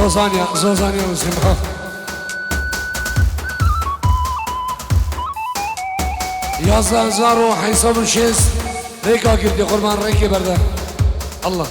زوزانيا وسمها يا زازارو حيصب الشيس ريكا كبدي قربان ريكي برده الله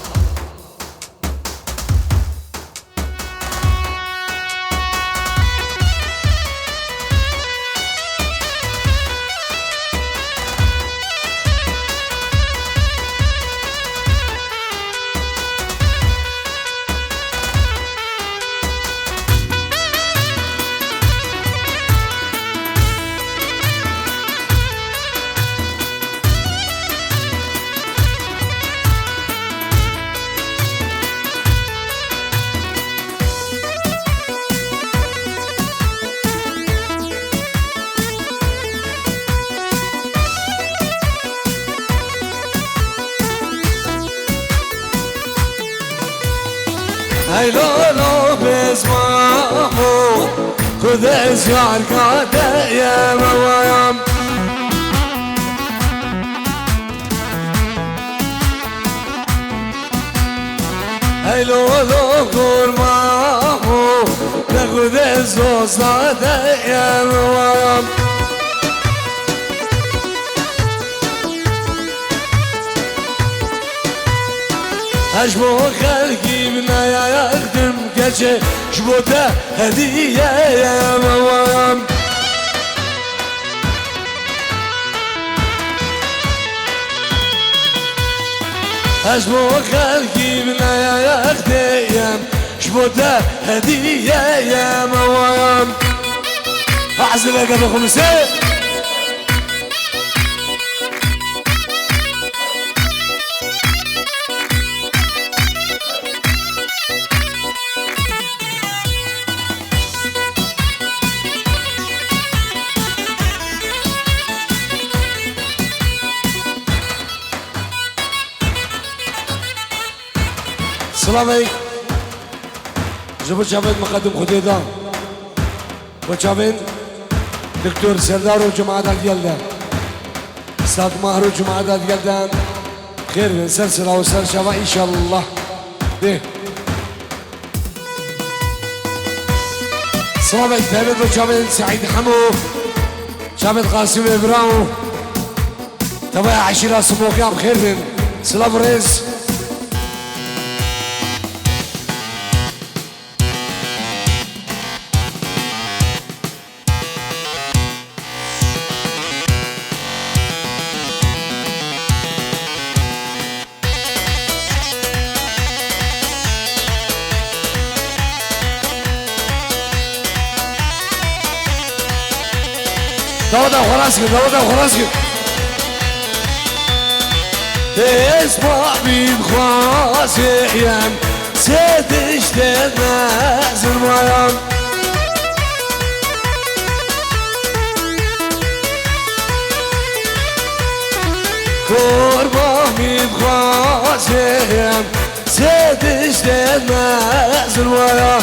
هاي لولو بزمامو خذ ازيار قاده يا موايام هاي لولو قرمامو خذ ازوز قاده يا موايام أجمو خلقي منا يا يخدم كجي جبوته هدية يا موام أجمو خلقي منا يا يخدم جبوته هدية يا موام أعزلك أبو خمسة السلام عليكم. جبر شافين مقدم خديدا وشافين دكتور سردار وجماعة الجلدة استاذ ماهر وجماعة الجلدة خير من سلسلة وسلسلة إن شاء الله به. السلام عليكم. ثابت وشافين سعيد حمو شافين قاسم إبراهيم تبع عشيرة سموكيا بخير من سلام رئيس داودا وخراسكي اسمع بين خواسيان سيدشتن نازل مايان قربان بين خواسيان سيدشتن نازل مايان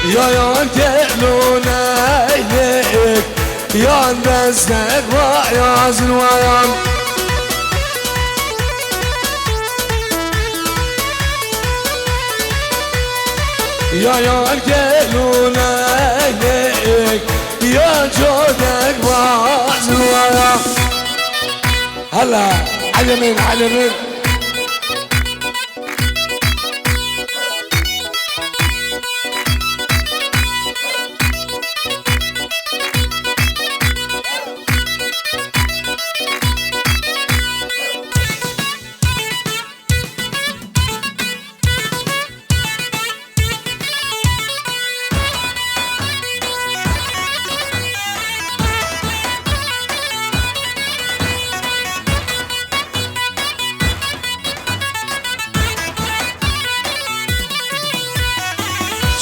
يا تقلونا إليك يا نسنك ويا زنوان يا تقلونا إليك يا جودك ويا زنوان هلا علمين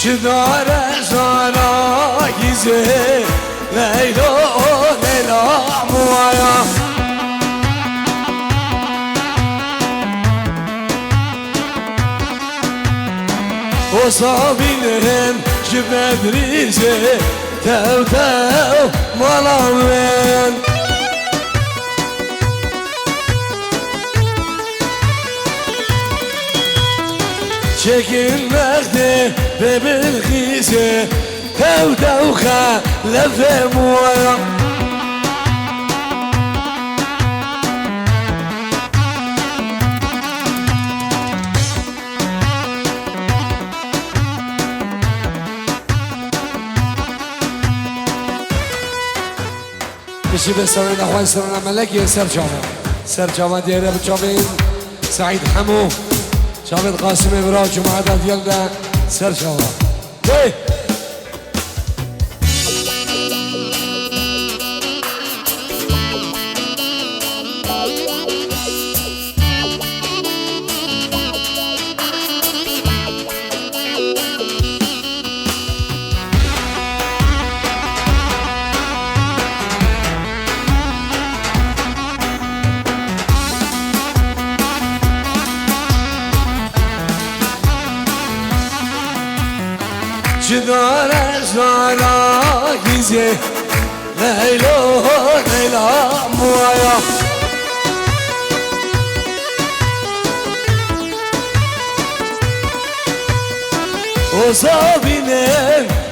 شدار زارا گیزه لیلا موایا و صابینهم جبدریزه تو مالامن çekilmekte ve bilgisi Tevdevka lefemuya بشي بسرنا اخوان سرنا ملكي سرجاما ديرة بجابين سعيد حمو شابت قاسم ابراج ومعدات يلدا سرجاما ايه جدار زارا گیزه لیلا لیلا مویا و صابینه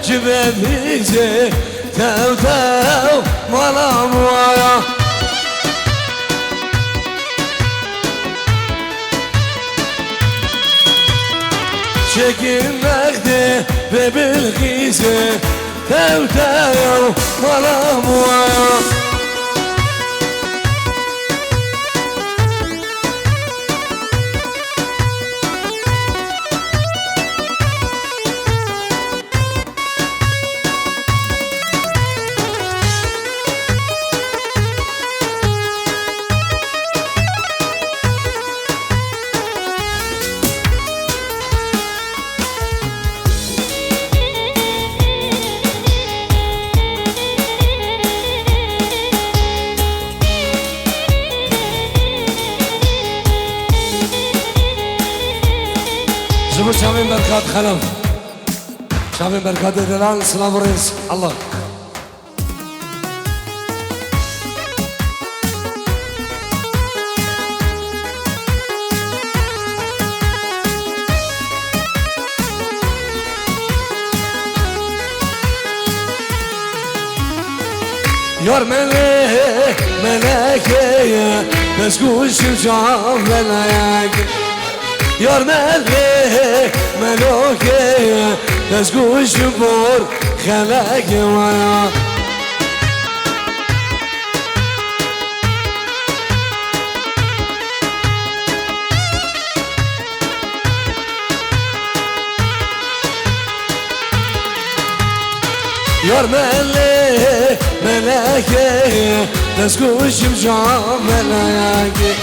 جبه بیزه تو تو مالا مویا çekilmekte ve bilgisi Tevtev malamuaya زبور شامين بركات خلف شامين بركات دلال سلام الرئيس الله يار ملك ملكية مسكون شجاع ملاك يار ملك ملوكية مسكون شبور خلاك وانا يار ملك ملكية مسكون شجاع ملاك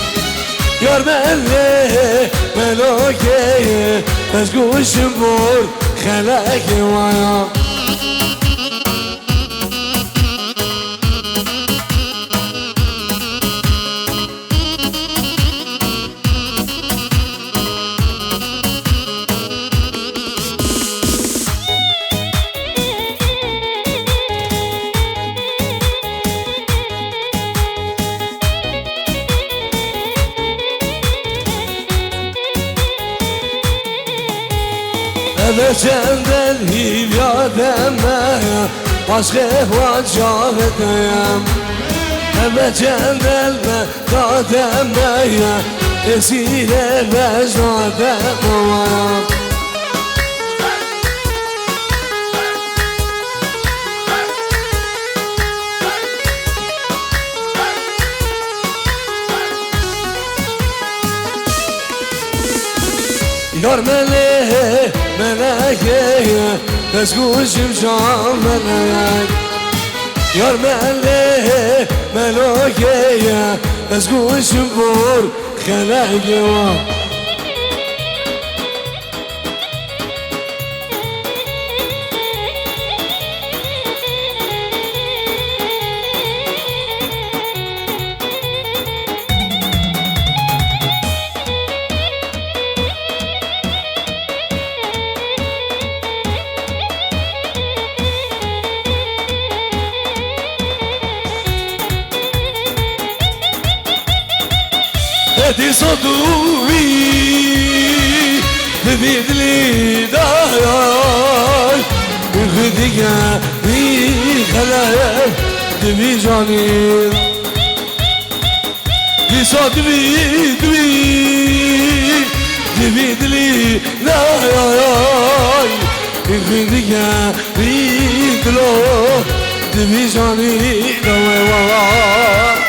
يار ملك ملوكية مسكون شبور خلاك وانا Ecenden hiv yademeye Aşk ehval şahideyem Ecenden me kademeye Esile mecnademeye Yar meleğe meleğe Tezgû şimşan meleğe Yar meleğe meleğe Tezgû şimbur kheleğe Edi soduvi تبيد لي داي خذيك في خلايا تبي جاني في صوت تبيد لي داي خذيك في دلو تبي جاني دواي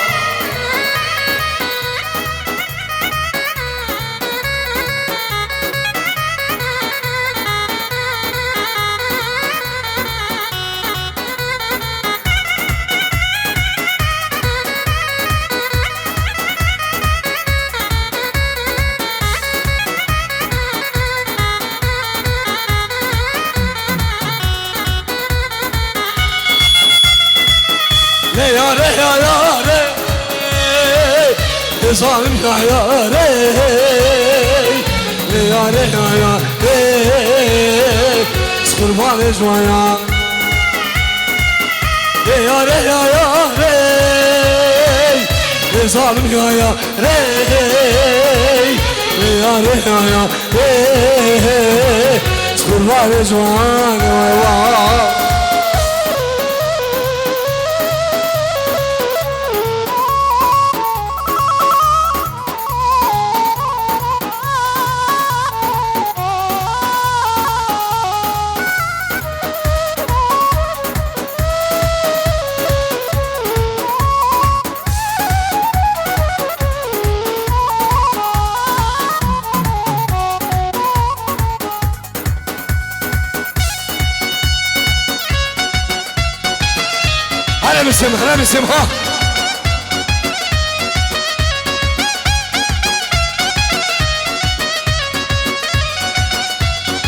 يا ري يا ري ظالم يا ري يا ري يا ري سكر بالي جوايا يا ري يا ري ظالم يا ري يا ري يا ري سكر بالي جوايا هلا بسم ها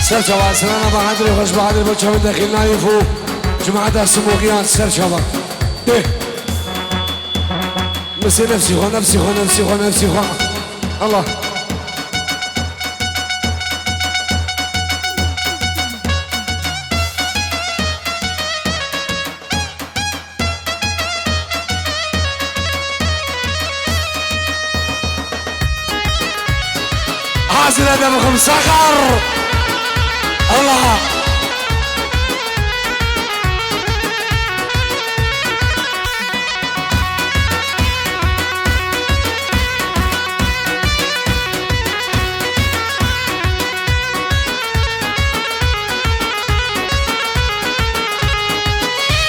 سر شباب سلامة بحضري خوش بحضري بچه من داخل نايفو جماعة دا سموقيان سر شباب ده مسي نفسي خو نفسي خو نفسي خو نفسي خو الله حاصل هذا بكم صخر الله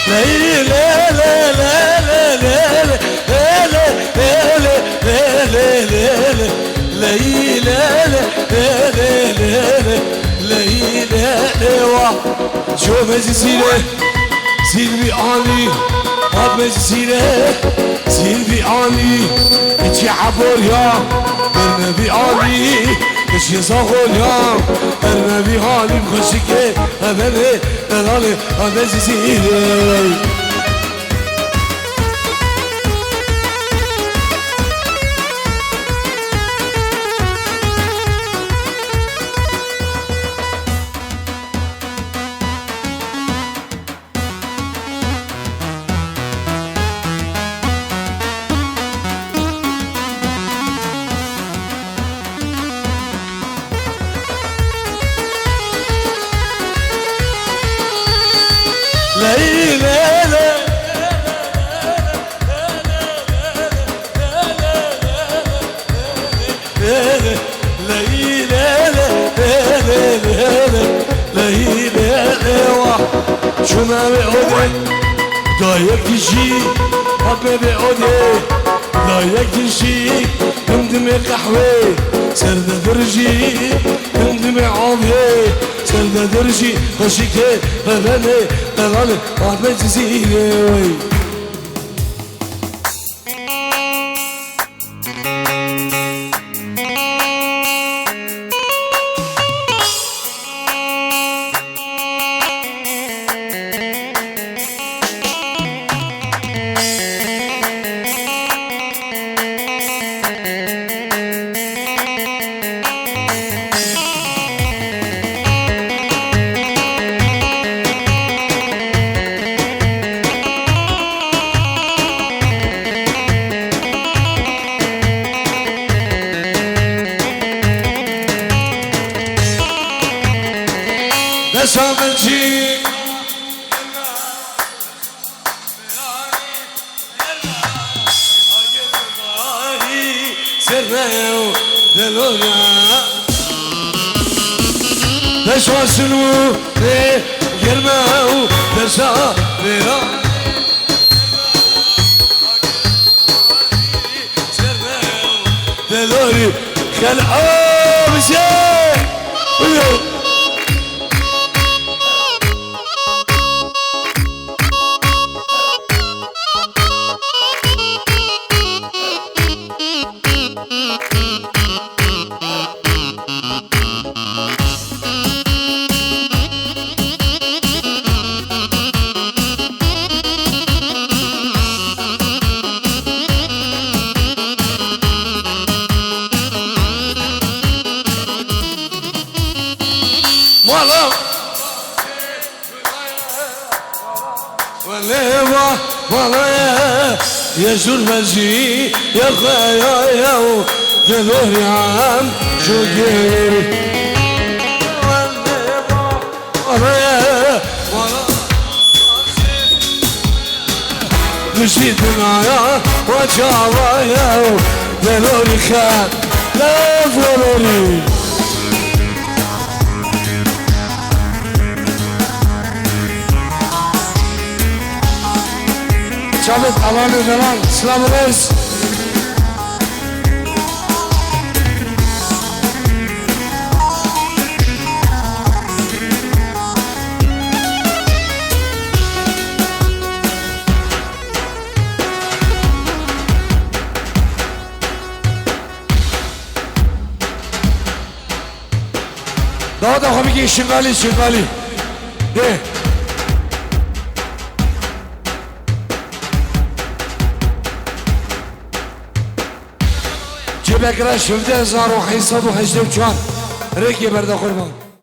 لا لا لا لا لا لا لا لا لا شو مجلسينه سيلفي آني هاد مجلسينه سيلفي آني اتشي عبور يا برنبي آني اتشي صاغول يا برنبي آني بخشكي أبني أنالي هاد مجلسينه شو ما بقودي دايك تجي حبي بقودي دايك تجي دمدمي قحوي سرد درجي دمدمي عوضي سرد درجي خشيكي غلاني غلاني عاد مجزيني بسامنجي سرنا دلونا بشواسنو يرماو درسا بيرا سرنا دلوري خلعو بشي والله والله يا زرمزي يا خيا يا دلوري عام شو ديري والله والله والله نسيتنا يا وجاوا يا دلوري خان لا فلوري شابت أمان وجلال سلام الرئيس دعوة أخوة شغالي شغالي ده جيبك راش 10018 ريكي برد قربان